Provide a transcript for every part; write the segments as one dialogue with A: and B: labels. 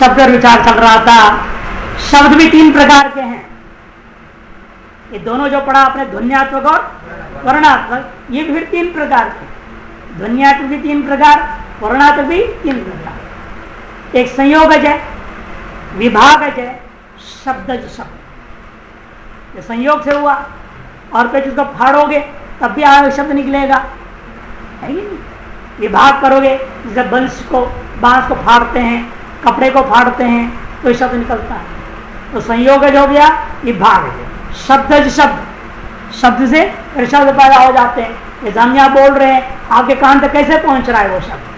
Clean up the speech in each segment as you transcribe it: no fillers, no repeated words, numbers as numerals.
A: शब्द और विचार चल रहा था। शब्द भी 3 प्रकार के हैं। ये दोनों जो पढ़ा आपने, ध्वन्यात्मक और वर्णात्मक, ये भी फिर 3 प्रकार के। ध्वन्यात्मक भी 3 प्रकार, वर्णात्मक भी 3 प्रकार। एक संयोगज है, विभागज है, शब्दज शब्द। ये संयोग से हुआ और फिर उसको फाड़ोगे तब भी आगे शब्द निकलेगा, है ही नहीं। विभाग करोगे, जैसे बांस को फाड़ते हैं, कपड़े को फाड़ते हैं तो ये शब्द निकलता है। तो संयोगज हो गया, विभाग है। शब्दज शब्द, शब्द से फिर शब्द पैदा हो जाते हैं। ये जामिया बोल रहे हैं, आपके कान तक कैसे पहुंच रहा है वो शब्द?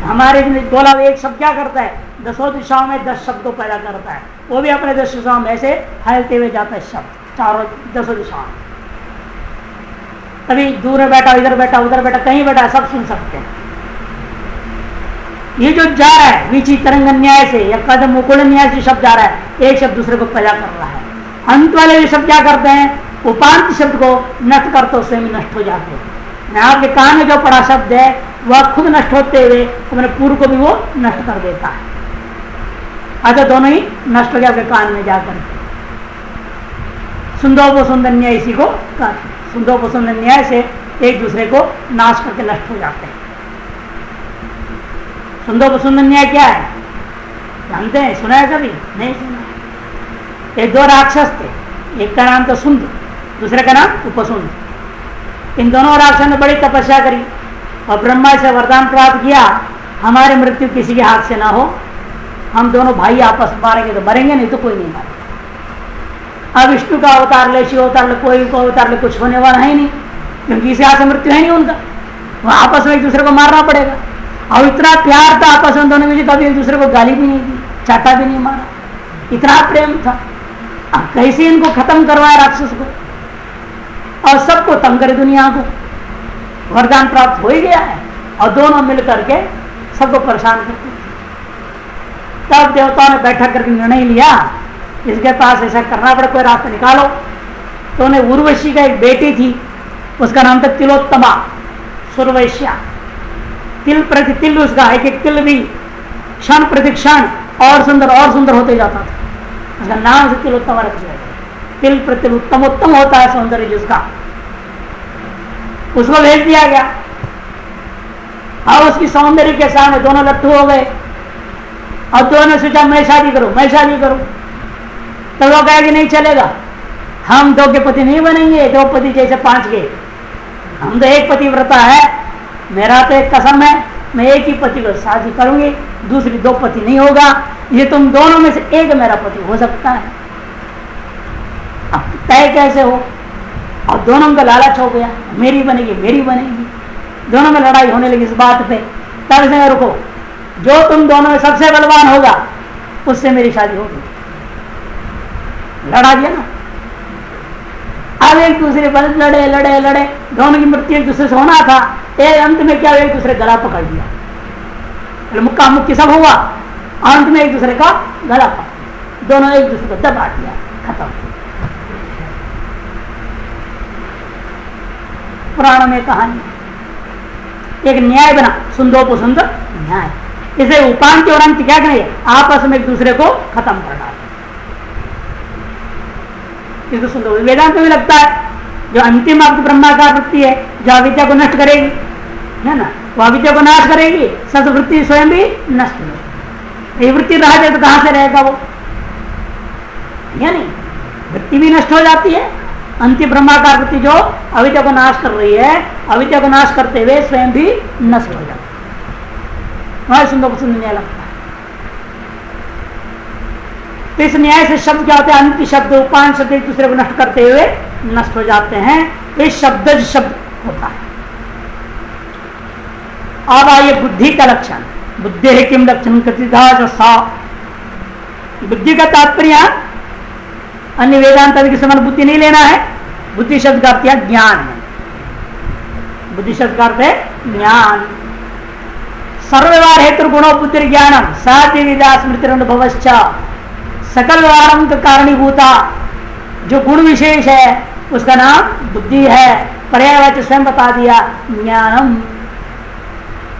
A: हमारे बोला एक शब्द क्या करता है, 10 दिशाओं में 10 शब्द को पैदा करता है। वो भी अपने 10 दिशाओं में ऐसे फैलते हुए जाता है शब्द, चारों 10 दिशाओं में। तभी दूर बैठा, इधर बैठा, उधर बैठा, कहीं बैठा, सब सुन सकते हैं। ये जो जा रहा है वीची तरंग न्याय से या कदम मुकुल न्याय से शब्द जा रहा है, एक शब्द दूसरे को पैदा कर रहा है। अंत वाले शब्द क्या करते हैं, उपांत शब्द को नष्ट करते, उससे भी नष्ट हो जाते हैं। आपके कान में जो पड़ा शब्द है वह खुद नष्ट होते हुए अपने पूर्व को भी वो नष्ट कर देता है। अच्छा, दोनों ही नष्ट हो गया आपके कान में जाकर। सुंदोपसुंद न्याय इसी को कहते हैं। सुंदोपसुंद न्याय से एक दूसरे को नाश करके नष्ट हो जाते हैं। सुंदोपसुंद न्याय क्या है जानते हैं, सुना है कभी? नहीं सुना। एक 2 राक्षस थे, एक का नाम तो सुंद, दूसरे का नाम उपसुंद। इन दोनों राक्षसों ने बड़ी तपस्या करी और ब्रह्मा से वरदान प्राप्त किया, हमारे मृत्यु किसी के हाथ से ना हो, हम दोनों भाई आपस मारेंगे तो मरेंगे, नहीं तो कोई नहीं मारेगा। अब विष्णु का अवतार ले, शिव अवतार ले, कोई को अवतार ले, कुछ होने वाला है नहीं, क्योंकि इसी हाथ से मृत्यु है नहीं उनका। वो आपस में एक दूसरे को मारना पड़ेगा। और इतना प्यार था आपस में दोनों में, कभी एक दूसरे को गाली भी नहीं दी, चाटा भी नहीं मारा, इतना प्रेम था। अब कैसे इनको खत्म करवाया राक्षस को और सबको तंग करे दुनिया को? वरदान प्राप्त हो ही गया है और दोनों मिल करके सबको परेशान करते। तब देवताओं ने बैठक करके निर्णय लिया, इसके पास ऐसा करना पड़े, कोई रास्ता निकालो। तो उन्हें उर्वशी का एक बेटी थी, उसका नाम था तिलोत्तमा, सुरवैश्या। तिल प्रति तिल उसका एक एक तिल भी क्षण प्रति क्षण और सुंदर होते जाता था। उसका नाम से तिलोत्तमा रख दिया। तिल प्रति उत्तमोत्तम होता है सौंदर्य जिसका, उसको भेज दिया गया। और उसकी सौंदर्य के सामने दोनों लट्ठू हो गए और दोनों ने सोचा मैं शादी करूं, मैं शादी करूं। तो वो कहे कि नहीं चलेगा, हम 2 के पति नहीं बनेंगे, 2 पति जैसे 5 के। हम तो एक पति व्रता है, मेरा तो एक कसम है, मैं एक ही पति को शादी करूंगी, दूसरी 2 पति नहीं होगा। ये तुम दोनों में से एक मेरा पति हो सकता है। अब तय कैसे हो? और दोनों का लालच हो गया, मेरी बनेगी, मेरी बनेगी। दोनों में लड़ाई होने लगी इस बात पे। तब से रुको, जो तुम दोनों में सबसे बलवान होगा उससे मेरी शादी होगी। लड़ा दिया ना। अब एक दूसरे पर लड़े लड़े लड़े, दोनों की मृत्यु एक दूसरे से होना था। अंत में क्या, एक दूसरे गला पकड़ दिया, मुक्का मुक्की सब हुआ। अंत में एक दूसरे का गला पकड़, दोनों एक दूसरे को दबा दिया, खत्म। पुराण में कहानी एक न्याय बना, सुंदोपसुंद न्याय। इसे उपांत्य और अंत क्या करें, आपस में एक दूसरे को खत्म करना। इसको सुंदर वेदांत में भी लगता है, जो अंतिम आपकी ब्रह्माकार वृत्ति है, जो अविद्या को नष्ट करेगी, है ना, वो अविद्या को नाश करेगी, सद्वृत्ति स्वयं भी नष्ट होगी। ये वृत्ति रह जाए तो कहां से रहेगा वो? या नहीं, वृत्ति भी नष्ट हो जाती है। अंतिम ब्रह्माकार वृत्ति जो अविद्या को नाश कर रही है, अविद्या को नाश करते हुए स्वयं भी नष्ट हो जाती है। वह सुंदर पसंद न्याय लगता है। तो इस न्याय से शब्द क्या होते हैं, अंत शब्द उपांत शब्द एक दूसरे को नष्ट करते हुए नष्ट हो जाते हैं। तो शब्दज शब्द होता है। अब आइए बुद्धि का लक्षण। बुद्धि है किम लक्षण कृतिधा सा। बुद्धि का तात्पर्य अन्य वेदांत के समान बुद्धि नहीं लेना है। बुद्धि शब्द का अर्थ है ज्ञान है। बुद्धि शब्द का अर्थ है ज्ञान। सर्वव्यवहार हेतु गुणो बुद्धि ज्ञानम साध्य विद्या स्मृति अनुभवश्च। सकल व्यवहारों का कारणीभूता जो गुण विशेष है उसका नाम बुद्धि है। पर्यायवाची स्वयं बता दिया ज्ञानम।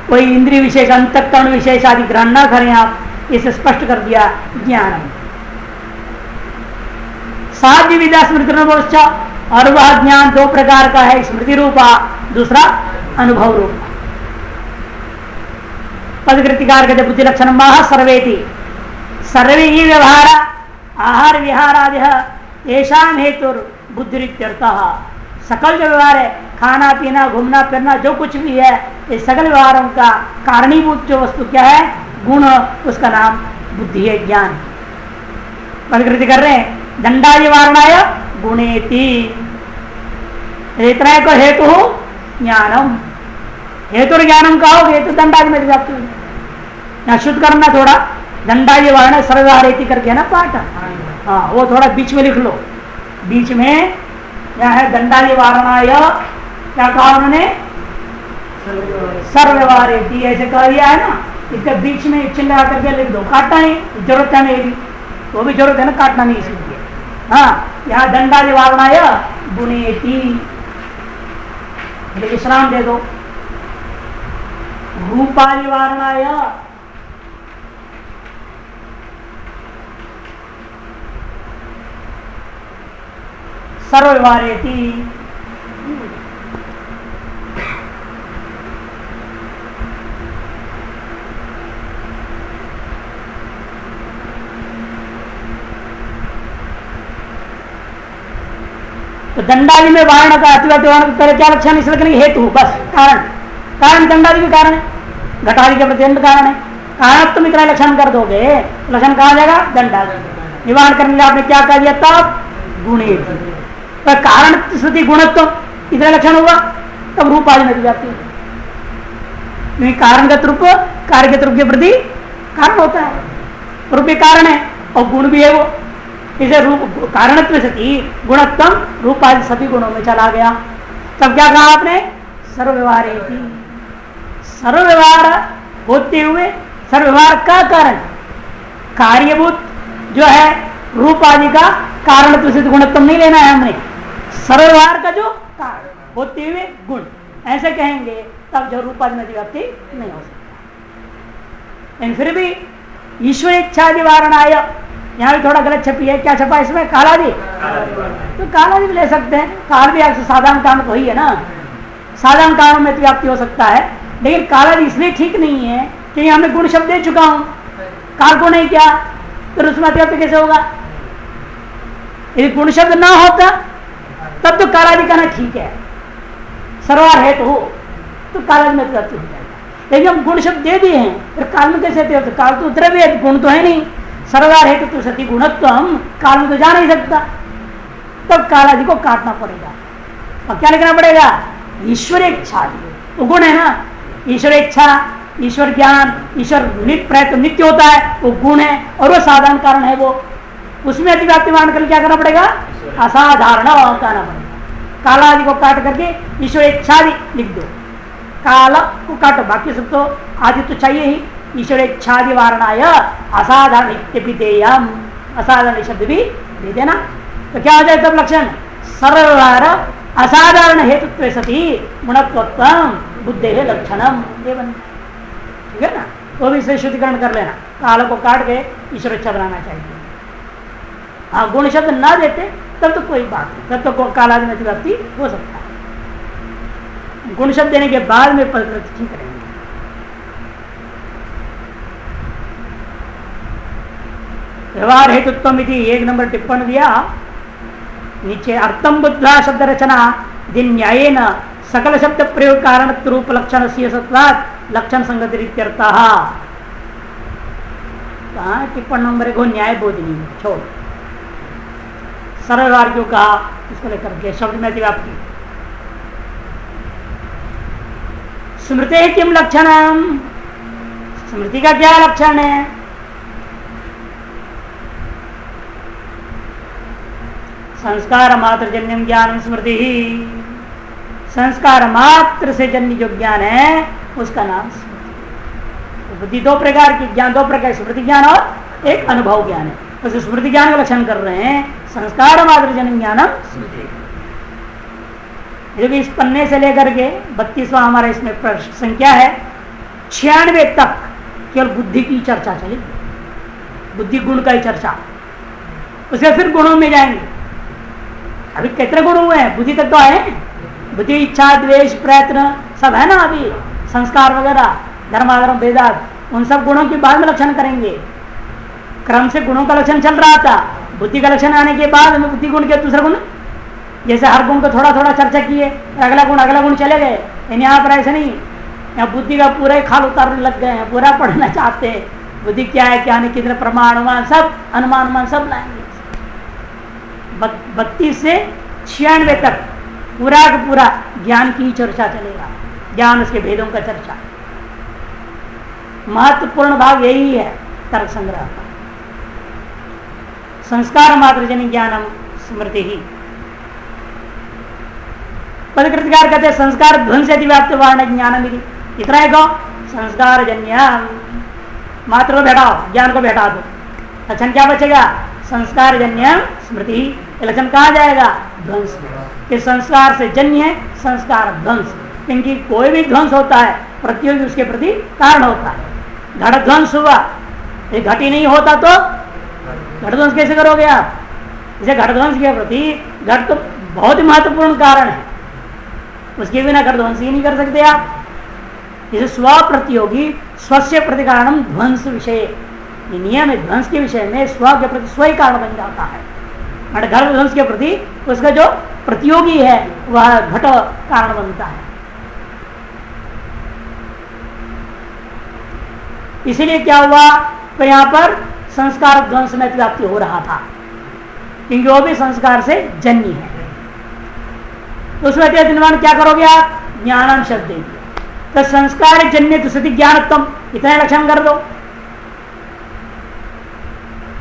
A: कोई इंद्रिय विशेष अंतःकरण विशेष आदि ग्रहण न करें आप, इसे स्पष्ट कर दिया ज्ञानम। साध्य विद्या स्मृति अनुभव, और वह ज्ञान दो प्रकार का है, स्मृति रूपा, दूसरा अनुभव रूपा। पदकृतिकार कहते बुद्धि लक्षण मह सर्वेति, सर्वे ही व्यवहार आहार विहारादि येषां हेतु बुद्धिरित्यर्थः। सकल जो व्यवहार है, खाना पीना घूमना फिरना जो कुछ भी है, ये सकल व्यवहारों का कारणीभूत जो वस्तु क्या है, गुण, उसका नाम बुद्धि है, ज्ञान। पदकृति कर रहे हैं दंडादि वारणाय गुणेति, इतना को हेतु हो ज्ञानम, हेतु ज्ञानम कहोगे तो दंडादि में जाती है। यहाँ शुद्ध करना थोड़ा, दंडादि वारण सर्वहारेति करके ना पाठ, हाँ वो थोड़ा बीच में लिख लो, बीच में क्या है दंडादि वारणाय, क्या कहा उन्होंने, सर्वव्यवहारेति ऐसे कह दिया है ना, इसके बीच में चिन्ह लगा करके लिख दो, काटना नहीं जरूरत है, मेरी वो भी जरूरत है ना, काटना नहीं इसलिए। हाँ यहाँ दंडादि वारणाय गुणेति, विश्राम दे दो। रूपादि वारणाय सर्वव्यवहारेति, तो दंडादि में वारण का अतिव्याप्ति वारण का क्या लक्षण, इस लक्षण हेतु बस कारण, कारण दंडादि के कारण है, घटादि के प्रत्यंत कारण है। कारण तुम इतना लक्षण कर दोगे, लक्षण कहा जाएगा दंडादि। निवारण करने के आपने क्या कह दिया, तब गुणे, पर कारण श्रुति गुणत्व इतना लक्षण हुआ, तब रूप आदि में जाती है, क्योंकि कारणगत रूप कार्यगत रूप के प्रति कारण होता है, रूप भी कारण है और गुण भी है वो, इसे रूप कारणत्व सती गुणत्तम रूप आदि सभी गुणों में चला गया। तब क्या कहा आपने, सर्वव्यवहार, सर्वव्यवहार होते हुए सर्वव्यवहार का कारण कार्यभूत जो है रूप आदि का कारणत्व सिद्ध गुणत्तम नहीं लेना है हमने, सर्वव्यवहार का जो कारण होते हुए गुण ऐसे कहेंगे, तब जो रूप आदि में व्याप्ति नहीं हो सकता। लेकिन फिर भी ईश्वर इच्छादि वारणाय, यहाँ भी थोड़ा गलत छपी है, क्या छपा इसमें, कालादि, तो कालादि भी ले सकते हैं, काल भी आपसे साधारण कारण तो ही है ना, साधारण कारणों में व्याप्ति हो सकता है, लेकिन कालादि इसलिए ठीक नहीं है कि हमने गुण शब्द दे चुका हूं, काल को नहीं किया, तो उसमें व्याप्ति कैसे होगा, यदि गुण शब्द ना होता तब तो कालादि कहना ठीक है, सर्वार है तो कालादि में व्याप्ति हो जाएगा, लेकिन हम गुण शब्द दे दिए हैं, फिर काल में कैसे होते, काल तो उतरे भी है, गुण तो है नहीं, सर्वार है तो सती गुणत्व हम काल में तो जा नहीं सकता, तब कालादि को काटना पड़ेगा। और क्या लिखना पड़ेगा, ईश्वर इच्छा, वो गुण है ना, ईश्वर इच्छा, ईश्वर ज्ञान, ईश्वर प्रयत्न नित्य होता है, वो गुण है, और वो साधारण कारण है, वो उसमें अतिव्याप्ति मान कर क्या करना पड़ेगा, असाधारण कहना पड़ेगा। कालादि को काट करके ईश्वर इच्छादि लिख दो, काल को काटो, बाकी सब तो आदि तो चाहिए ही, ईश्वर इच्छादि वारणाय असाधारण इत्यपिदेयम, असाधारण शब्द भी दे देना, तो क्या हो जाए तब लक्षण, सर्वव्यवहार असाधारण हेतुत्व सती गुणत्वत्वम बुद्धे लक्षणम, ठीक है ना, वो भी इसे शुद्धिकरण कर लेना, काल को काट के ईश्वर इच्छा बनाना चाहिए। हाँ गुण शब्द ना देते तब तो कोई बात नहीं, तब तो कालादि में व्याप्ति हो सकता है, गुण शब्द देने के बाद में प्रकृति ठीक रहेंगे। व्यवहार हेतुत्व एक नंबर टिप्पण दिया नीचे, अर्थम बुद्धा शब्द रचना दिन न्यायेन सकल शब्द प्रयोग कारण रूप लक्षण से सत्वात् लक्षण संगति इत्यर्थः। टिप्पण नंबर 1 न्याय बोधनी छोड़, सरल व्यवहार क्यों कहा, इसको लेकर के शब्द में अतिव्याप्ति। स्मृति किम लक्षणम, स्मृति का क्या लक्षण है, संस्कार मात्र जन्य ज्ञान स्मृति ही, संस्कार मात्र से जन्य जो ज्ञान है उसका नाम स्मृति। बुद्धि दो प्रकार की, ज्ञान दो प्रकार, स्मृति ज्ञान और एक अनुभव ज्ञान है, तो स्मृति ज्ञान का लक्षण कर रहे हैं, संस्कार मात्र जन्य ज्ञानम स्मृति। जो भी इस पन्ने से लेकर के 32वां हमारा इसमें संख्या है, 96 तक केवल बुद्धि की चर्चा चलेगी, बुद्धि गुण का ही चर्चा। उसके फिर गुणों में जाएंगे। अभी कितने गुण हुए हैं? बुद्धि तक तो आए, बुद्धि, इच्छा, द्वेष, प्रयत्न सब है ना। अभी संस्कार वगैरह, धर्माधर्म, वेदांत, उन सब गुणों के बाद में लक्षण करेंगे। क्रम से गुणों का लक्षण चल रहा था, बुद्धि का लक्षण आने के बाद में बुद्धि गुण के दूसरा गुण, जैसे हर गुण को थोड़ा थोड़ा चर्चा किए, अगला गुण चले गए। यहाँ पर ऐसे नहीं, यहाँ बुद्धि का पूरा ही खाल उतारने लग गए हैं, पूरा पढ़ना चाहते हैं। बुद्धि क्या है, क्या नहीं, कितने प्रमाण, अनुमान, सब अनुमान सब लाएंगे। 32 से 96 तक पूरा का पूरा ज्ञान की चर्चा चलेगा, ज्ञान, उसके भेदों का चर्चा। महत्वपूर्ण भाग यही है तर्क संग्रह का। संस्कार मात्र जन ज्ञानम स्मृति ही। पदकृतकार कहते संस्कार ध्वंस अतिव्याप्त वार्ण ज्ञानम। इतना है कहो, संस्कार जन्य मात्र को बैठाओ, ज्ञान को बैठा दो, लक्षण क्या बचेगा? संस्कार जन्य स्मृति। ये लक्षण कहा जाएगा? ध्वंस में, कि संस्कार से जन्य है, संस्कार ध्वंस। क्योंकि कोई भी ध्वंस होता है प्रतियोगी उसके प्रति कारण होता है। घट ध्वंस हुआ, ये घट ही नहीं होता तो घट ध्वंस कैसे करोगे आप? इसे घट ध्वंस के प्रति, घट तो बहुत ही महत्वपूर्ण कारण है, उसके बिना घट ध्वंस ही नहीं कर सकते आप। जैसे स्व प्रतियोगी स्वस्य प्रति कारणम ध्वंस विषय, नियम ध्वंस के विषय में स्व के प्रति स्वयं कारण बन जाता है। घट ध्वंस के प्रति उसका जो प्रतियोगी है वह घट कारण बनता है। इसीलिए क्या हुआ, तो यहाँ पर संस्कार ध्वंस में व्याप्ति हो रहा था, क्योंकि वो भी संस्कार से जन्य है। तो उसमें निर्माण क्या करोगे आप? ज्ञानम शब्द देंगे। तो संस्कार जन्य तो सती ज्ञानत्म, इतना लक्षण कर दो।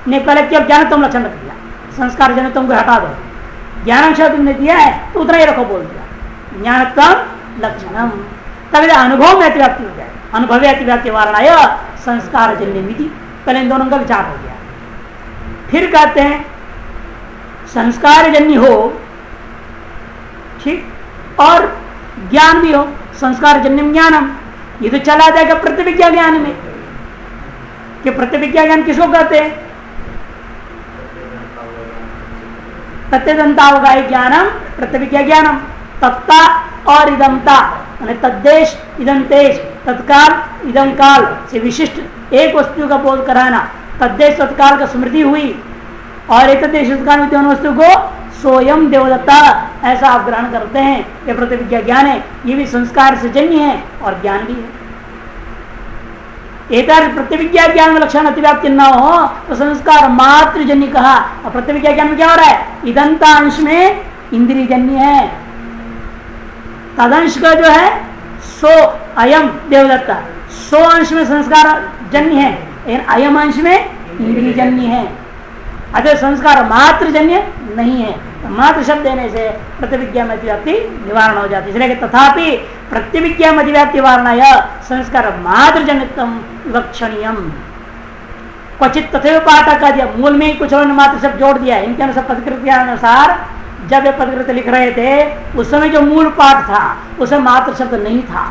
A: ने पहले केवल ज्ञानत्म लक्षण रख दिया, संस्कार जन्य तुम को हटा दो। ज्ञानम शब्द ने दिया है तो उतना ही रखो, बोल दिया ज्ञानत्म लक्षणम। तब अनुभव में अतिव्याप्ति हो जाए, अनुभव अतिव्याप्ति वारणाय संस्कार जन्य विधि। पहले इन दोनों का विचार हो गया। फिर कहते हैं संस्कार जन्य हो, ठीक, और ज्ञान भी हो, संस्कार जन्य ज्ञानम। ये तो चला जाएगा प्रतिविज्ञा ज्ञान में, कि प्रतिविज्ञा ज्ञान किसको कहते हैं? तत्दंता होगा ज्ञानम प्रतिविज्ञा ज्ञानम। तत्ता और इदमता, तद्देश इदंतेश, तत्काल इदम काल से विशिष्ट एक वस्तु का बोध कराना। तद्देश तत्काल का स्मृति हुई, और एक तद्देश तत्काल विद्यमान वस्तु को सोयम देवदत्ता, ऐसा आप ग्रहण करते हैं। ये प्रतिविज्ञा ज्ञान है, ये भी संस्कार से जन्य है और ज्ञान भी है। एक प्रतिविज्ञा ज्ञान में लक्षण अतिव्याप्ति न हो तो संस्कार मात्र जन्य कहा। और प्रतिविज्ञा ज्ञान में क्या हो रहा है? इदंता अंश में इंद्रिय जन्य है, तदंश का जो है सो अयम देवदत्ता, सो अंश में संस्कार जन्य है, लेकिन अयम अंश में इंद्रिय जन्य है। अतः संस्कार मात्र जन्य नहीं है। तो मात्र शब्द देने से प्रतिविज्ञा में अतिव्याप्ति निवारण हो जाती है। इसलिए तथापि प्रतिविज्ञा में अतिव्याप्ति वारणाय संस्कार मात्र जनितम विवक्षणीयम। क्वचित तथैव पाठ का दिया, मूल में ही कुछ और मात्र शब्द जोड़ दिया। इनके अनुसार पदकृत अनुसार जब ये पदकृत लिख रहे थे उस समय जो मूल पाठ था उसमें मात्र शब्द नहीं था,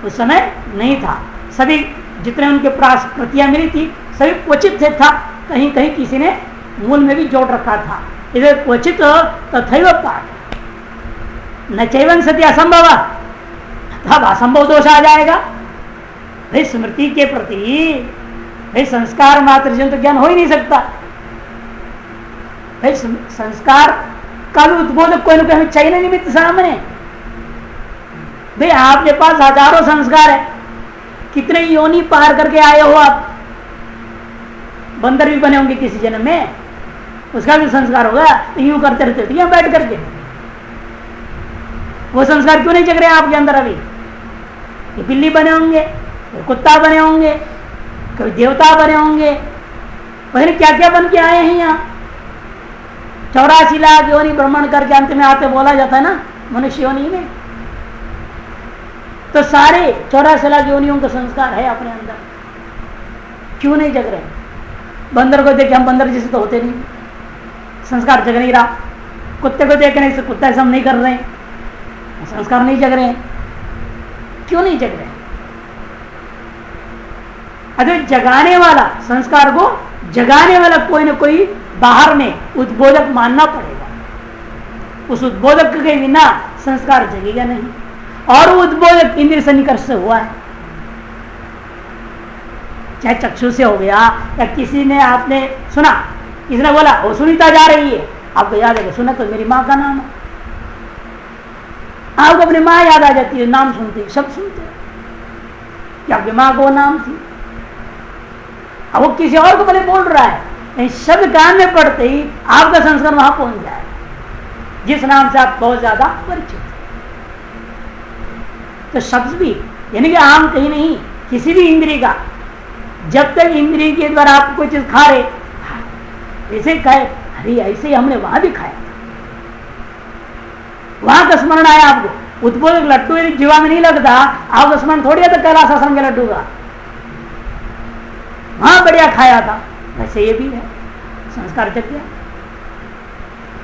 A: उस समय नहीं था। सभी जितने उनके प्रतियां मिली थी सभी क्वचित से था, कहीं कहीं किसी ने मूल में भी जोड़ रखा था। इधर क्वचित तथैव पाठ न चैवन सत्य असंभव, तब असंभव दोष आ जाएगा। भाई स्मृति के प्रति भाई संस्कार मात्र जन तो ज्ञान हो ही नहीं सकता। भाई संस्कार का भी उद्बोधक कोई ना कोई चाहिए ना निमित्त सामने। भाई आपके पास हजारों संस्कार है, कितने योनि पार करके आए हो आप, बंदर भी बने होंगे किसी जन्म में, उसका भी संस्कार होगा। तो यूं करते रहते थे यहाँ बैठ करके, वो संस्कार क्यों नहीं जग रहे आपके अंदर? अभी ये बिल्ली बने होंगे, कुत्ता बने होंगे, कभी देवता बने होंगे, पता नहीं क्या क्या बन के आए हैं यहाँ। 84 लाख योनि भ्रमण करके अंत में आते बोला जाता है ना मनुष्य योनि में, तो सारे 84 लाख योनियों का संस्कार है अपने अंदर, क्यों नहीं जग रहे? बंदर को देखे हम बंदर जैसे तो होते नहीं, संस्कार जग नहीं रहा। कुत्ते को देखने से कुत्ता ऐसा हम नहीं कर रहे, संस्कार नहीं जग रहे। क्यों नहीं जग रहे? अगर जगाने वाला, संस्कार को जगाने वाला कोई ना कोई बाहर में उद्बोधक मानना पड़ेगा। उस उद्बोधक के बिना संस्कार जगेगा नहीं। और उद्बोधक इंद्रिय सन्निकर्ष से हुआ है, चाहे चक्षु से हो गया या किसी ने, आपने सुना, किसी ने बोला वो सुनीता जा रही है, आपको याद है, सुना तो मेरी माँ का नाम है, आपको अपनी माँ याद आ जाती है, नाम सुनते शब्द सुनते कि आपकी माँ को नाम थी। अब वो किसी और को भले बोल रहा है, शब्द कान में पड़ते ही आपका संस्कार वहां पहुंच जाए, जिस नाम से आप बहुत ज्यादा परिचित। तो शब्द भी, यानी कि आम कहीं नहीं, किसी भी इंद्रिय का, जब तक इंद्रिय के द्वारा आप कोई चीज खा रहे, ऐसे खाए, अरे ऐसे ही हमने वहां भी खाया, वहां का स्मरण आया आपको। उद्बोधक लड्डू यदि जीवा में नहीं लगता, आपका स्मरण थोड़ी आता कैलाश आश्रम के लड्डू का, वहां बढ़िया खाया था। वैसे ये भी है, संस्कार जग गया।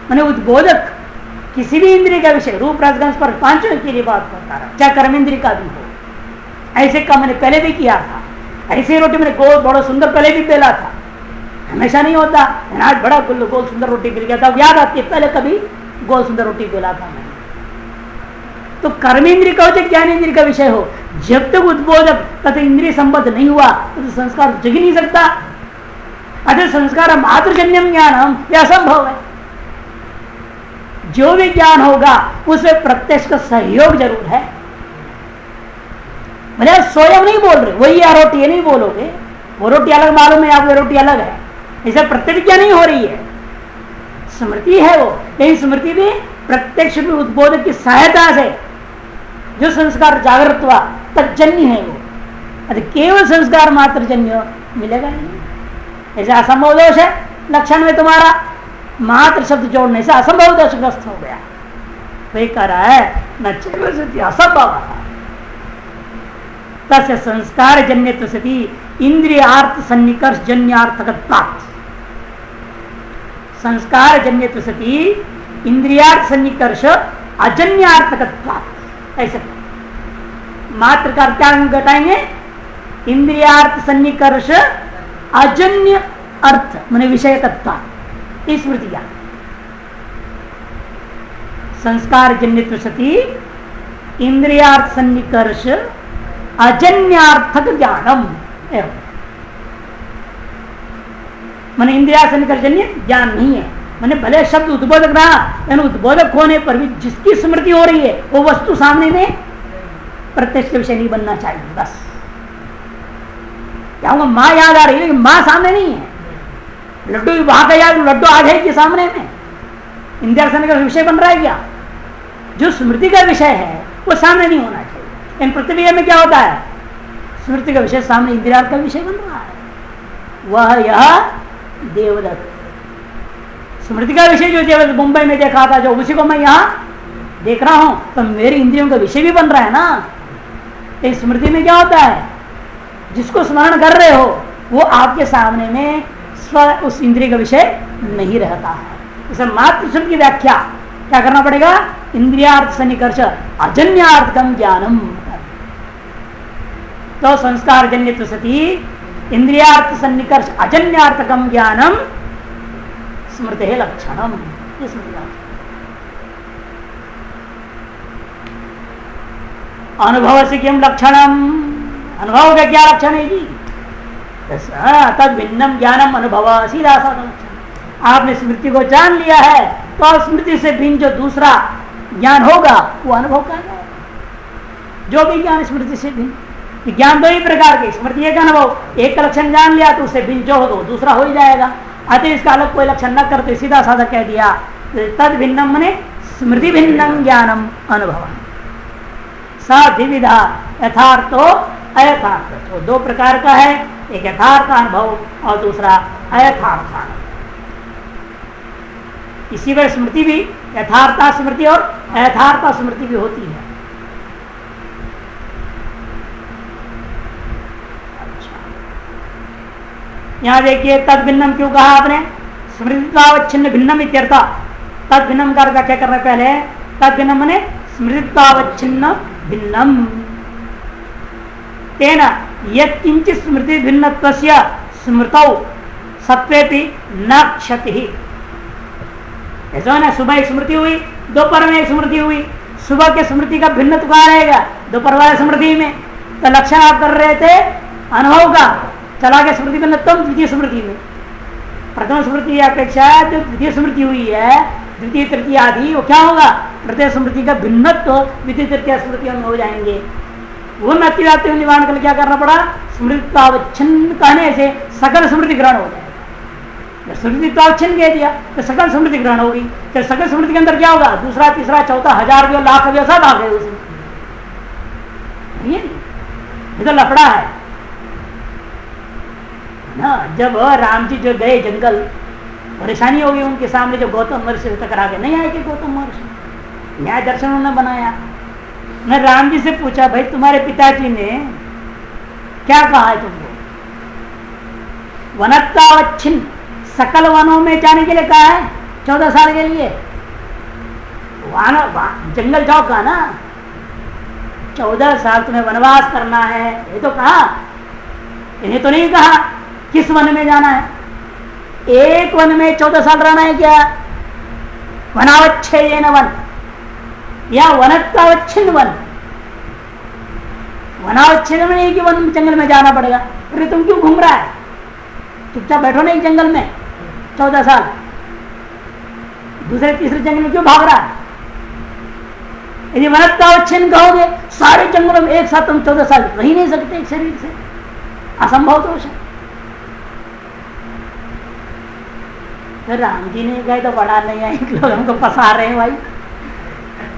A: मैंने उद्बोधक किसी भी इंद्रिय का विषय, रूप रसगंध स्पर्श पांचों के लिए बात करता रहा, चाहे कर्मेंद्रिय का भी हो। ऐसे का मैंने पहले भी किया था, ऐसी रोटी मैंने गोल बड़ा सुंदर पहले भी बेला था, हमेशा नहीं होता। आज बड़ा गोल सुंदर रोटी गिर गया था, याद आती है, पहले कभी गोल सुंदर रोटी बेला था मैंने। तो कर्मेंद्रिय का हो चाहे ज्ञानेन्द्रिय का विषय हो, जब तक उद्बोधक तथा इंद्रिय संबद्ध नहीं हुआ तो संस्कार जग ही नहीं सकता। अतः संस्कार मातृजन्यम ज्ञानम, यह असंभव है। जो भी ज्ञान होगा उसमें प्रत्यक्ष का सहयोग जरूर है। मतलब स्वयं नहीं बोल रहे, वही या रोटी नहीं बोलोगे, वो रोटी अलग मालूम है, आपको रोटी अलग है, ऐसा प्रत्यक्ष नहीं हो रही है, स्मृति है वो। यही स्मृति भी प्रत्यक्ष में उद्बोधक की सहायता से जो संस्कार जागृत हुआ तज्जन्य है वो। अरे केवल संस्कार मात्र जन्य मिलेगा नहीं। ऐसा असंभव दोष है लक्षण में तुम्हारा, मात्र शब्द जोड़ने से असंभव दोषग्रस्त हो गया। वही कह रहा है न चैव असंभव तस्य संस्कार जन्य सती इंद्रियार्थ सन्निकर्ष जन्यार्थकत्वात्। संस्कार जन्य सती इंद्रियार्थ सन्निकर्ष अजन्यार्थकत्वात्। ऐसे मात्र का क्या घटाएंगे, इंद्रियार्थ सन्निकर्ष अजन्य अर्थ माने विषयकत्वात्। स्मृतिया संस्कार जन्य सती इंद्रियार्थ सन्निकर्ष अजन्यार्थक ज्ञानम। माने इंद्रिया सन्निकर्ष जन्य ज्ञान नहीं है, माने भले शब्द उद्बोधक रहा, यानी उद्बोधक होने पर भी जिसकी स्मृति हो रही है वो वस्तु सामने में प्रत्यक्ष विषय नहीं बनना चाहिए। बस क्या होगा, माँ याद आ रही है लेकिन माँ सामने नहीं है, लड्डू वहां का याद, लड्डू आ जाएगी सामने में, इंद्रिया सन्निकर्ष विषय बन रहा है क्या? जो स्मृति का विषय है वो सामने नहीं होना चाहिए। इन प्रतिक्रिया में क्या होता है, स्मृति का विषय सामने इंद्रिया का विषय बन रहा है, वह यह देवदत्त। स्मृति का विषय जो देवदत्त मुंबई में देखा था, जो उसी को मैं यहाँ देख रहा हूं, तो मेरी इंद्रियों का विषय भी बन रहा है ना। इस स्मृति में क्या होता है, जिसको स्मरण कर रहे हो वो आपके सामने में स्व उस इंद्रिय का विषय नहीं रहता है। इसे मात्र शब्द की व्याख्या क्या करना पड़ेगा, इंद्रियार्थ सन्निकर्ष अजन्यार्थकम ज्ञानम। तो संस्कार जन्य सती इंद्रियार्थ सन्निकर्ष अजन्यार्थकम ज्ञानम स्मृति है लक्षणम। अनुभव से किम लक्षणम, अनुभव का क्या लक्षण है जी, तद भिन्नम ज्ञानम अनुभव, सीधा सा लक्षण। आपने स्मृति को जान लिया है तो स्मृति से भिन्न जो दूसरा ज्ञान होगा वो अनुभव का है। जो भी ज्ञान स्मृति से भिन्न, ज्ञान दो ही प्रकार के, स्मृति एक अनुभव, एक का लक्षण जान लिया तो उससे भिन्न जो हो दो दूसरा हो ही जाएगा। अतः इसका अलग कोई लक्षण न करते सीधा साधा कह दिया, तद भिन्नम मने स्मृति भिन्नम ज्ञानम अनुभव। सद्विविधा यथार्थो अयथार्थ, तो दो प्रकार का है, एक यथार्थ अनुभव और दूसरा अयथार्थ अनुभव। इसी वजह स्मृति भी यथार्थ स्मृति और अयथार्थ स्मृति भी होती है। अच्छा, यहां देखिए तद भिन्नम क्यों कहा आपने, स्मृतित्वावच्छिन्न भिन्नम इत्यर्थ। तद भिन्नम का क्या करना, पहले तद भिन्नम माने स्मृतित्वावच्छिन्न भिन्नम, तेन यत्किंचित स्मृति भिन्नत्वस्य स्मृतौ सत्वेपि न क्षति। ऐसा है ना, सुबह एक स्मृति हुई, दोपहर में एक स्मृति हुई। सुबह के स्मृति का भिन्न कहाँ रहेगा? दोपहर वाले स्मृति में। तो लक्षण आप कर रहे थे अनुभव का, चला गया स्मृति भिन्नत्व द्वितीय स्मृति में। प्रथम स्मृति अपेक्षा जो द्वितीय स्मृति हुई है, द्वितीय तृतीय आदि, वो क्या होगा? प्रत्येक स्मृति का भिन्नत्व द्वितीय तृतीय स्मृति में हो जाएंगे। वो अतिव्याप्ति निवारण के लिए क्या करना पड़ा? स्मृतित्वावच्छिन्न कहने से सकल स्मृति ग्रहण हो जाएगा। स्मृतित्वावच्छिन्न कह दिया तो सकल स्मृति ग्रहण होगी। तो सकल स्मृति के अंदर क्या होगा? दूसरा, तीसरा, चौथा, हजार भी, लाख भी, सब आ गए उसमें। ये तो लफड़ा है ना। जब राम जी जो गए जंगल, परेशानी होगी उनके सामने, जो गौतम महर्षि से टकरा गए। नहीं आए कि गौतम महर्षि, न्याय दर्शन उन्होंने बनाया। मैं राम जी से पूछा, भाई तुम्हारे पिताजी ने क्या कहा है तुमको? वनत्वावच्छिन्न, सकल वनों में जाने के लिए कहा है 14 साल के लिए। जंगल जाओ कहा ना, 14 साल तुम्हें वनवास करना है, ये तो कहा। इन्हें तो नहीं कहा किस वन में जाना है। एक वन में 14 साल रहना है क्या? वनावच्छेदेन वन या वनत्वावच्छिन्न वन। वनावच्छेद में नहीं कि वन जंगल में जाना पड़ेगा। अरे तुम क्यों घूम रहा है? चुपचाप बैठो नहीं जंगल में 14 साल, दूसरे तीसरे जंगल में क्यों भाग रहा है? यदि वनत्वावच्छिन्न कहोगे, सारे जंगलों में एक साथ तुम 14 साल रह ही नहीं सकते एक शरीर से, असंभव दोष है। तो राम जी ने कहा तो बड़ा नहीं है, लोग हमको फंसा रहे हैं भाई।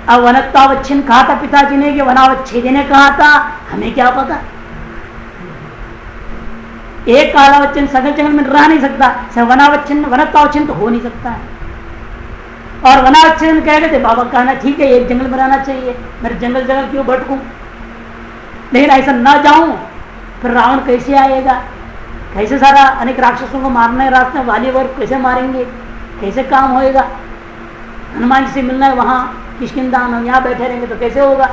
A: अब वनत्वावच्छिन्न कहा था पिताजी ने कि वनावच्छेद ने कहा था, हमें क्या पता। एक कालावच्छिन्न सकल जंगल में रह नहीं सकता, वनावच्छिन्न वनत्वावच्छिन्न तो हो नहीं सकता है। और वनावच्छिन्न कह रहे थे बाबा, कहना ठीक है एक जंगल में रहना चाहिए, मेरे जंगल जंगल क्यों भटकूं। लेकिन ऐसा ना जाऊं फिर रावण कैसे आएगा, कैसे सारा अनेक राक्षसों को मारना है, रास्ते में वाली वर्ग कैसे मारेंगे, कैसे काम होएगा। हनुमान जी से मिलना है वहाँ किष्किंधा, यहाँ बैठे रहेंगे तो कैसे होगा।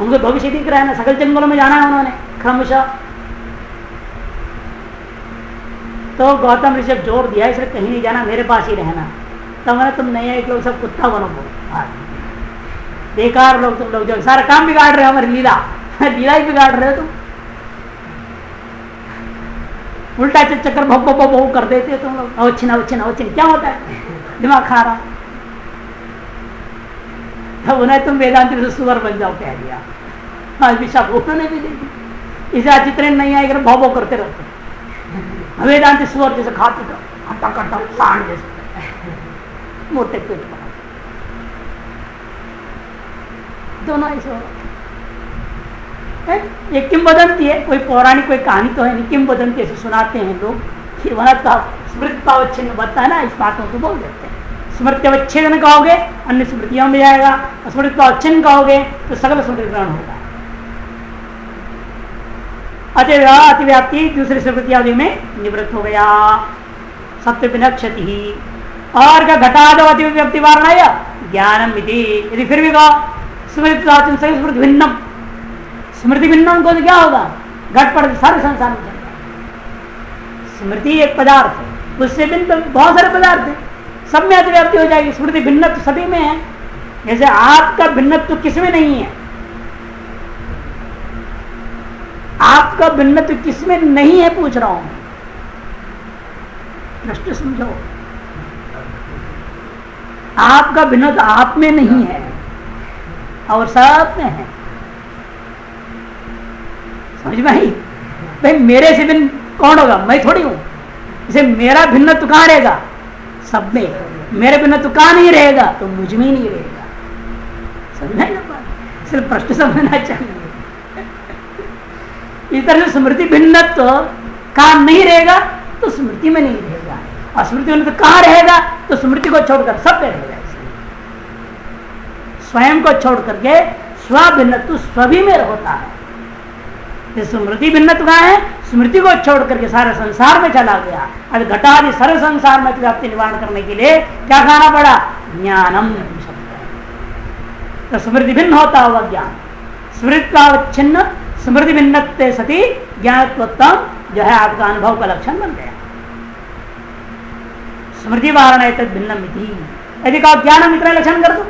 A: उनको भविष्य दिख रहा है ना, सकल जंगलों में जाना है उन्होंने क्रमशः। तो गौतम ऋषि जोर दिया इसलिए कहीं नहीं जाना, मेरे पास ही रहना। तो मैंने तुम नहीं है, एक लोग सब कुत्ता बनो, बेकार लोग तुम लोग, जो सारा काम बिगाड़ रहे हो, हमारी लीला लीला ही बिगाड़ रहे हो तुम। उल्टा चक्कर भो भो भो कर देते हो तुम लोग। अवच्छिन्न अवच्छिन्न अवच्छिन्न क्या होता है? दिमाग खा रहा। तो उन्हें तुम वेदांत से सुअर बन जाओ कह दिया। आज भी सब उन्होंने भी देखी, इसे चित्र नहीं आएगा, भो भो करते रहते। वेदांत सुअर जैसे खाते तो हट्टा कट्टा सांड जैसे मोटे पेट पर, दोनों ऐसे हो। एक किंवदंती है, कोई पौराणिक कोई कहानी तो है नहीं, किंवदंती ऐसे सुनाते हैं लोग कि वह स्मृतित्वावच्छिन्न बनता है ना, इस बातों को बोल देते हैं। स्मृत्यवच्छेदन कहोगे अन्य स्मृतियों में जाएगा, स्मृतित्वावच्छिन्न कहोगे तो सकल स्मृति ग्रहण होगा। अतिव्याप्ति दूसरी स्मृति आदि में निवृत्त हो गया, सत्य बिना क्षति ही। और क्या घटादो अतिव्याप्ति वारणा ज्ञानम विधि। यदि फिर भी कहो स्मृति भिन्नम, स्मृति भिन्नम को तो क्या होगा? घट पड़ सारे संसार में चल रहा। स्मृति एक पदार्थ है, उससे भिन्न बहुत सारे पदार्थ है, सब में अतिव्याप्ति हो जाएगी। स्मृति भिन्नत्व सभी में है। जैसे आपका भिन्नत्व किसमें नहीं है, आपका भिन्नत्व किसमें नहीं है पूछ रहा हूं, प्रश्न समझो। आपका भिन्नत्व आप में नहीं है और सब में है। समझ में आई? भाई मेरे से भिन्न कौन होगा? मैं थोड़ी हूं। इसे मेरा भिन्नत्व कहां रहेगा? सब में। मेरे भिन्नत्व कहां नहीं रहेगा? तो मुझ में ही नहीं रहेगा। समझना है ना बात? सिर्फ प्रश्न समझना चाहिए। इस तरह से स्मृति भिन्नत्व कहां नहीं रहेगा? तो स्मृति में नहीं रहेगा। और स्मृति भिन्नत्व कहां रहेगा? तो स्मृति को छोड़कर सब में रहेगा। स्वयं को छोड़ करके स्व भिन्नत्व स्वभी में होता है। स्मृति भिन्नत्व कहां है? स्मृति को छोड़ करके सारे संसार में चला गया। अब घटादि सर्व संसार में व्याप्ति निवारण करने के लिए क्या खाना पड़ा? ज्ञानम। तो स्मृति भिन्न होता हुआ ज्ञान, स्मृतित्वावच्छिन्न स्मृति भिन्नत्वे सती ज्ञानत्वोत्तम जो है आपका अनुभव का लक्षण बन गया। स्मृति वारण है तद भिन्नम इति। यदि कहो ज्ञानम इतना लक्षण कर दो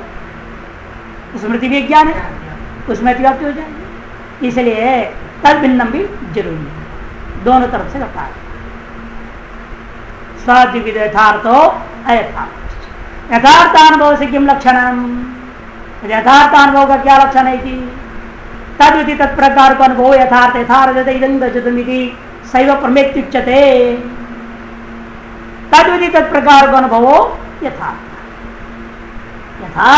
A: तो स्मृति भी ज्ञान है, उसमें व्याप्ति हो जाएगी। इसलिए तद भिन्नम भी जरूरी है, दोनों तरफ से लगता है। स्वाद्विविध यथार्थो अयथार्थ। यथार्थानुभव से किम लक्षणम, यथार्थानुभव का क्या लक्षण है कि तद्विति तत्प्रकार को अनुभव यथार्थ यथार्थ इदं रजतमिति सैव प्रमेत्युच्यते। तद्विति तत्प्रकार को अनुभव यथार्थ। यथा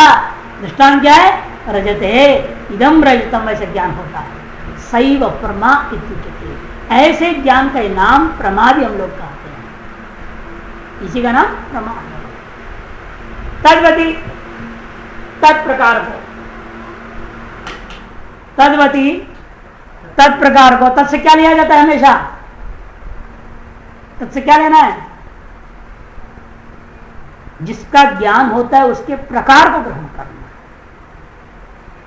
A: दृष्टांत क्या है, रजते इदम रजतम, ऐसे ज्ञान होता है। सैव प्रमा इत्युच्यते, ऐसे ज्ञान का नाम प्रमा भी हम लोग कहते हैं, इसी का नाम प्रमा है। तद्वती तत्प्रकार को, तद्वती तत्प्रकार को, तत् से क्या लिया जाता है हमेशा, तत् से क्या लेना है, जिसका ज्ञान होता है उसके प्रकार को ग्रहण करना।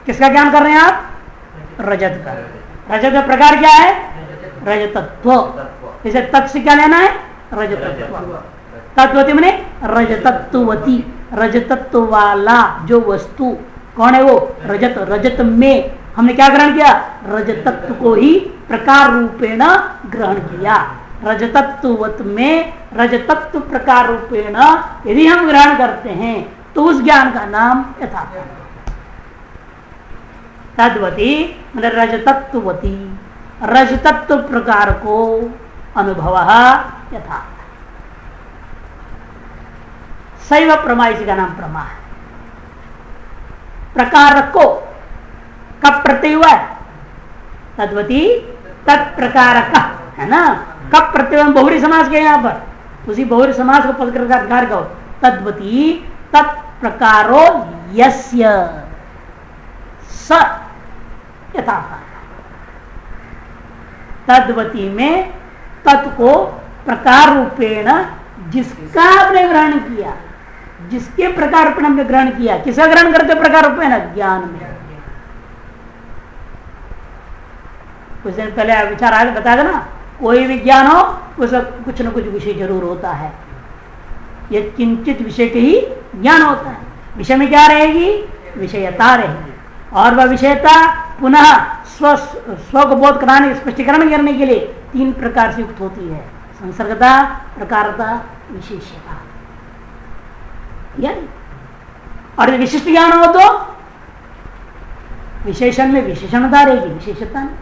A: किसका ज्ञान कर रहे हैं आप, रजत का। रजत का प्रकार क्या है, रजतत्व। इसे तत् से क्या लेना है, रजतत्व। तत्वती मैंने रजतत्वती, रजतत्व वाला जो वस्तु कौन है वो रजत। रजत में हमने क्या ग्रहण किया, रजतत्व को ही प्रकार रूपेण ग्रहण किया। रजतत्ववत में रजतत्व प्रकार रूपेण यदि हम ग्रहण करते हैं तो उस ज्ञान का नाम यथार्थ। तद्वती मतलब रजतत्ववती, रजतत्व प्रकार को अनुभव यथार्थ। शैव प्रमा, इसी का नाम प्रमा है। प्रकार को कब प्रत्यय हुआ है, तद्वती तत्प्रकार का है ना। कब प्रत्यय, बहुरी समाज के यहाँ पर, उसी बहुरी समाज को पदकार कहो। तद्वती तत्प्रकारो यस्य स यथार्थ। तद्वती में तत् को प्रकार रूपेण जिसका आपने ग्रहण किया, जिसके प्रकार रूपेण हमने ग्रहण किया। किसका ग्रहण करते प्रकार रूपेण, ज्ञान में। कुछ दिन पहले विचार आगे बताया ना, कोई भी ज्ञान हो उसका कुछ न कुछ विषय जरूर होता है। यह किंचित विषय के ही ज्ञान होता है। विषय में क्या रहेगी, विषयता रहेगी। और वह विषयता पुनः स्व को बोध कराने, स्पष्टीकरण करने के लिए तीन प्रकार से युक्त होती है, संसर्गता, प्रकारता, विशेषता। और विशिष्ट ज्ञान हो तो विशेषण में विशेषणता रहेगी, विशेषता नहीं।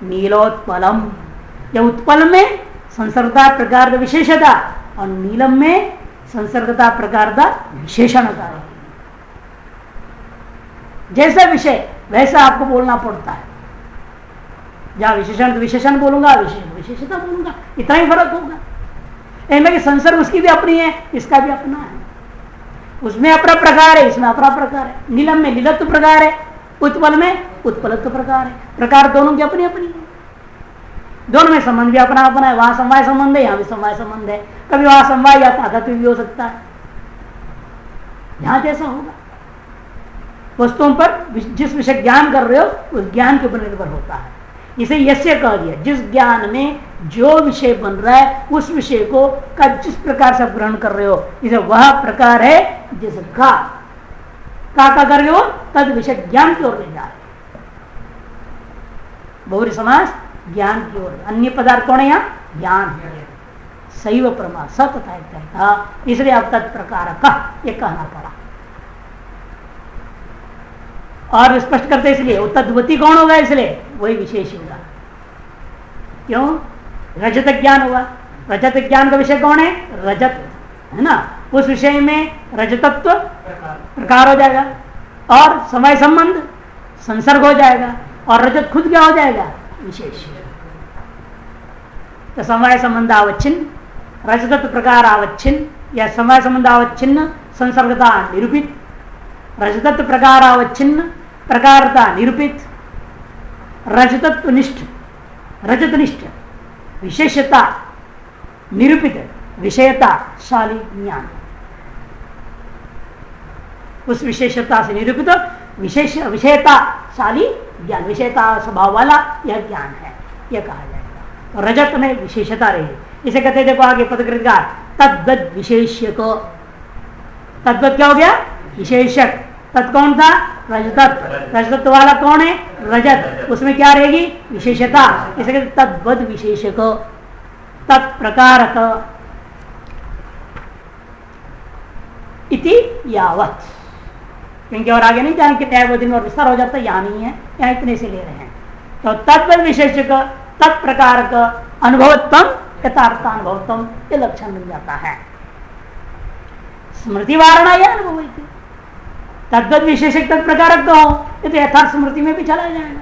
A: नीलोत्पलम, या उत्पल में संसर्गता प्रकार विशेषता और नीलम में संसर्गता प्रकार विशेषणता है। जैसा विषय वैसा आपको बोलना पड़ता है। जहां विशेषण तो विशेषण बोलूंगा, विशेषता बोलूंगा, इतना ही फर्क होगा। इनमें कि संसर्ग उसकी भी अपनी है, इसका भी अपना है। उसमें अपना प्रकार है, इसमें अपना प्रकार है। नीलम में नीलत्व प्रकार है, उत्पल में उत्पलत्व प्रकार है। प्रकार दोनों की अपनी अपनी है। दोनों में संबंध भी अपना अपना है। वहां समवाय संबंध है, यहां भी समवाय संबंध है। कभी वहां समवाय या तादात्म्य भी हो सकता है। यहां जैसा होगा, वस्तुओं पर जिस विषय ज्ञान कर रहे हो उस ज्ञान के ऊपर निर्भर होता है। इसे यस्य कह दिया, जिस ज्ञान में जो विषय बन रहा है उस विषय को का जिस प्रकार से आप ग्रहण कर रहे हो, इसे वह प्रकार है जिसका का कर रहे हो, तद विषय ज्ञान की ओर ले जा रहे। बहुरी समास ज्ञान की ओर, अन्य पदार्थ कौन है यहाँ, ज्ञान है। शैव प्रमा सतता, इसलिए अब तत्प्रकार का ये कहना पड़ा। और स्पष्ट करते इसलिए वो तद्वती कौन होगा, इसलिए वही विशेष होगा। क्यों, रजत ज्ञान होगा। रजत ज्ञान का विषय कौन है, रजत है ना। उस विषय में रजतत्व प्रकार हो जाएगा और समय संबंध संसर्ग हो जाएगा और रजत खुद क्या हो जाएगा, विशेष। तो समय संबंध आवच्छिन्न, रजतत्व प्रकार आवच्छिन्न या समय संबंध आवच्छिन्न, संसर्गता निरूपित, रजतत्व प्रकार आवच्छिन्न, प्रकारता निरूपित, रजतत्वनिष्ठ, रजतनिष्ठ, विशेषता निरूपित, विषयता शाली ज्ञान। उस विशेषता से निरूपित विशेष विषयता शाली ज्ञान, विषयता स्वभाव वाला यह ज्ञान है, यह कहा जाएगा। तो रजत में विशेषता रही, इसे कहते देखो आगे पदकृतकार तद्वद विशेष्यक। तद्वत क्या हो गया? विशेषक। तत् कौन था? रजतत्व। रजतत्व वाला कौन है? रजत। उसमें क्या रहेगी? विशेषता। इसे कहते तद्वद विशेषक तत्प्रकारक इति यावत। क्योंकि और आगे नहीं जाने के न्यायबोधि में और विस्तार हो जाता है, यहाँ नहीं है, यहाँ इतने से ले रहे हैं। तो तद्वद विशेषक तत्प्रकारक अनुभवत्वम यथार्थानुभवत्वम, ये लक्षण मिल जाता है। स्मृति वारणा या अनुभव तद्वद विशेषक तत्प्रकारक कहो, ये तो यथार्थ स्मृति में भी चला जाएगा।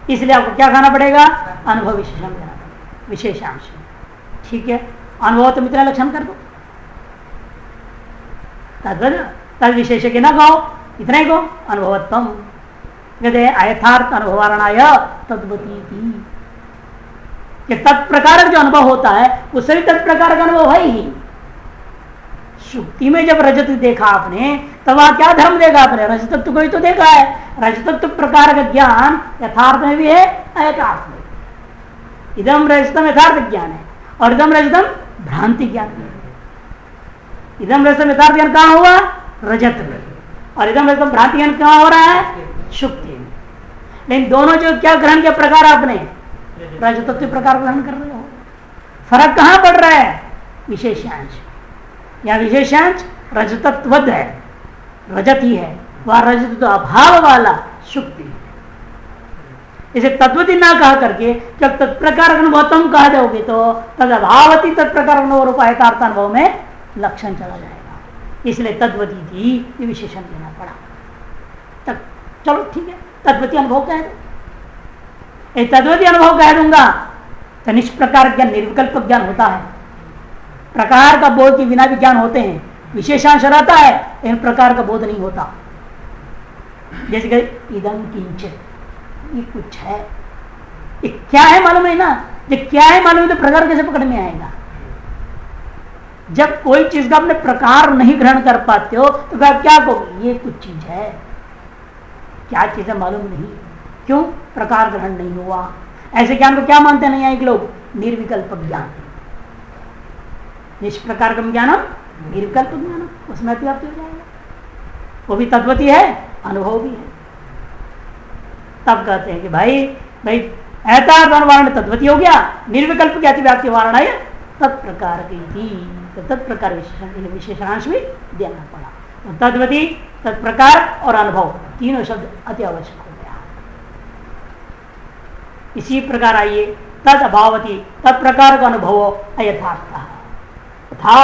A: इसलिए आपको क्या खाना पड़ेगा? अनुभव विशेषण देना पड़ेगा, विशेषांश। ठीक है, अनुभव तो इतना लक्षण कर दो, तद्वद तद विशेषक न कहो, इतना ही कहो अनुभवत्वम। कहते अयथार्थ अनुभवारणाय तद्वती, कि तत्प्रकारक जो अनुभव होता है उससे भी तत्प्रकारक अनुभव है ही। शुक्ति में जब रजत देखा आपने, तब वहां क्या धर्म देखा आपने? रजतत्व को ही तो देखा है। रजतत्व प्रकार का ज्ञान यथार्थ में भी है, अयथार्थ में। इदम रजतम यथार्थ ज्ञान है और इदम रजतम भ्रांति ज्ञान है। इदम रजतम यथार्थ ज्ञान कहाँ हुआ? रजत में। और इदम रजतम भ्रांति ज्ञान कहाँ हो रहा है? शुक्ति में। लेकिन दोनों जो क्या ग्रहण के प्रकार आपने रजतत्व प्रकार ग्रहण कर रहे हो, फर्क कहां पड़ रहा है? विशेषांश। या विशेषांश रजतत्वद है, रजत ही है, वह रजत तो अभाव वाला शुक्ति है। इसे तत्वती ना कहा करके जब तत्प्रकार अनुभवतम कहा जाओगे तो तद अभावती तत्प्रकार अनुभव रूपायतार्थ अनुभव में लक्षण चला जाएगा। इसलिए तद्वती थी, ये विशेषण देना पड़ा। तब चलो ठीक है, तद्वती अनुभव कह दो। तद्वती अनुभव कह दूंगा तो निष्प्रकार ज्ञान निर्विकल्प ज्ञान होता है। प्रकार का बोध के बिना भी ज्ञान होते हैं, विशेषांश रहता है, इन प्रकार का बोध नहीं होता। जैसे कि इदम किंचित, ये कुछ है, ये क्या है मालूम है ना? ये क्या है मालूम है तो प्रकार कैसे पकड़ में आएगा? जब कोई चीज का अपने प्रकार नहीं ग्रहण कर पाते हो तो क्या कहोगे? ये कुछ चीज है, क्या चीज है मालूम नहीं। क्यों? प्रकार ग्रहण नहीं हुआ। ऐसे ज्ञान को क्या मानते नहीं आए लोग? निर्विकल्प ज्ञान। निष्प्रकार का ज्ञानम निर्विकल्प ज्ञानम, उसमें अतिव्याप्ति हो जाएगा। वो भी तद्वती है, अनुभव भी है। तब कहते हैं कि भाई यथार्थ अनुवारण तद्वती हो गया, निर्विकल्प की अतिव्याप्ति वारण है तत्प्रकार की थी, तो तत्प्रकार विशेषणांश भी देना पड़ा। तो तद्वती, तत्प्रकार और अनुभव तीनों शब्द अति आवश्यक हो गया। इसी प्रकार आइए तद अभावती तत्प्रकार का अनुभव अयथार्थ था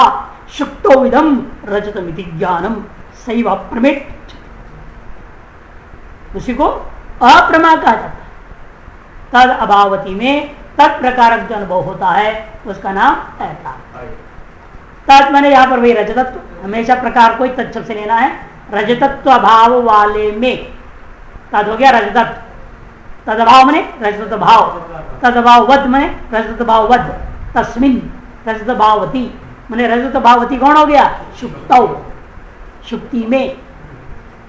A: शुक्तो विदम रजतमिति ज्ञानम सैव अप्रमेट, उसी को अप्रमा कहा जाता है। तद अभावती में तत्प्रकारक जो अनुभव होता है उसका नाम अयथार्थ। तत् मैंने यहां पर वही रजतत्व, हमेशा प्रकार को ही तत्शब्द से लेना है। रजतत्व अभाव वाले में तद हो गया रजतत्व, तद अभाव मने रजतत्व भाव, तद अभाव वद मने रजतत्व भाव वद, तस्मिन रजत भावती मने रजत भावती कौन हो गया? शुक्तौ, शुक्ति में।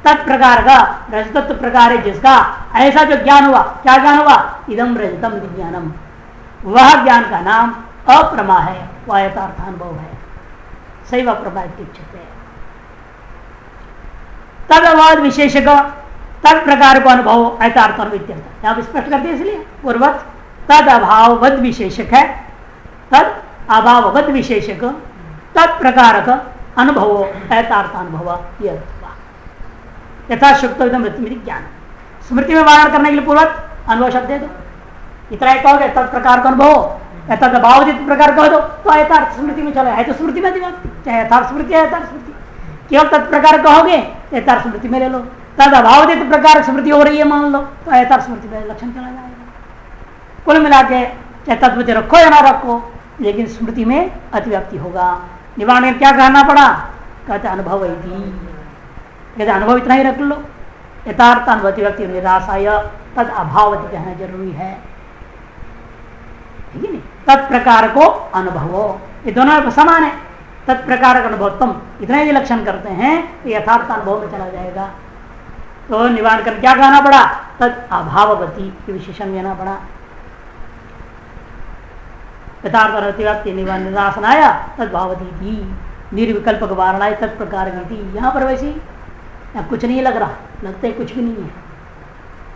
A: तत्प्रकार का रजतत्व प्रकार है जिसका ऐसा जो ज्ञान हुआ, क्या ज्ञान हुआ? इदम रजतम ज्ञानम, वह ज्ञान का नाम अप्रमा है, वह यथार्थानुभव है। सही वह प्रभा इच्छित है। तद अवाद विशेषक तद प्रकार को अनुभव यथार्थानुभव आप स्पष्ट करते हैं, इसलिए पूर्वत तद अभाववद विशेषक है, तद अभाववद विशेषक तत्प्रकारक अनुभव यथार्थानुभव यथा शुक्त ज्ञान। स्मृति में वारण करने के लिए पूर्वक अनुभव शब्द दे दो, इतना एक कहोगे तत्प्रकार का अनुभव, तद अभावदित प्रकार कह दो तो यथार्थ स्मृति में चले, है तो स्मृति में चाहे यथार्थ स्मृति है यथार्थ स्मृति। केवल तत्प्रकार कहोगे यथार्थ स्मृति में ले लो, तद अभावदित प्रकार स्मृति हो रही है मान लो तो यथार्थ स्मृति में लक्षण चला जाएगा। कुल मिला के चाहे तत्वति रखो या ना रखो, लेकिन स्मृति में अतिव्याप्ति होगा। निवारण में क्या कहना पड़ा? कहते अनुभव ही थी, कहते अनुभव इतना ही रख लो, यथार्थ अनुभवती व्यक्ति निराशाय तद अभावती कहना जरूरी है, ठीक है नहीं? तत्प्रकार को अनुभव, ये दोनों समान है। तत्प्रकार का अनुभव तुम इतना ही लक्षण करते हैं तो यथार्थ अनुभव में चला जाएगा। तो निवारण कर क्या कहना पड़ा? तद अभाववती विशेषण लेना पड़ा। यथार्थव्याप्ति निरासनाया तद भावती थी, निर्विकल्पक वारणाय तत्प्रकार थी। यहाँ पर वैसे यहाँ कुछ नहीं लग रहा, लगता है कुछ भी नहीं है,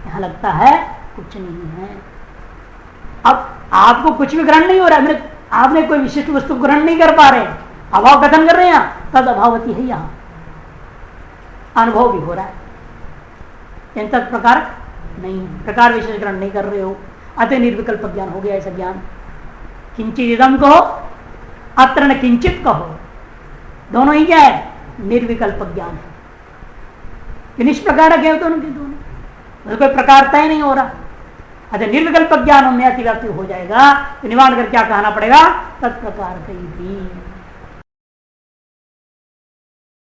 A: यहाँ लगता है कुछ नहीं है। अब आपको कुछ भी ग्रहण नहीं हो रहा है, आपने कोई विशिष्ट वस्तु ग्रहण नहीं कर पा रहे, अभाव कथन कर रहे हैं, तद अभावती है, यहाँ अनुभव भी हो रहा है, तत् प्रकार नहीं, प्रकार विशेष ग्रहण नहीं कर रहे हो, अतः निर्विकल्प ज्ञान हो गया। ऐसा ज्ञान किंचित इदम कहो, अत्र न किंचित कहो, दोनों ही क्या है? निर्विकल्प ज्ञान है। निष्प्रकार है दोनों के दोनों, कोई प्रकार तय नहीं हो रहा। अच्छा, निर्विकल्प ज्ञान में अतिव्याप्ति हो जाएगा तो निवारण कर क्या कहना पड़ेगा? तत्प्रकार कही थी।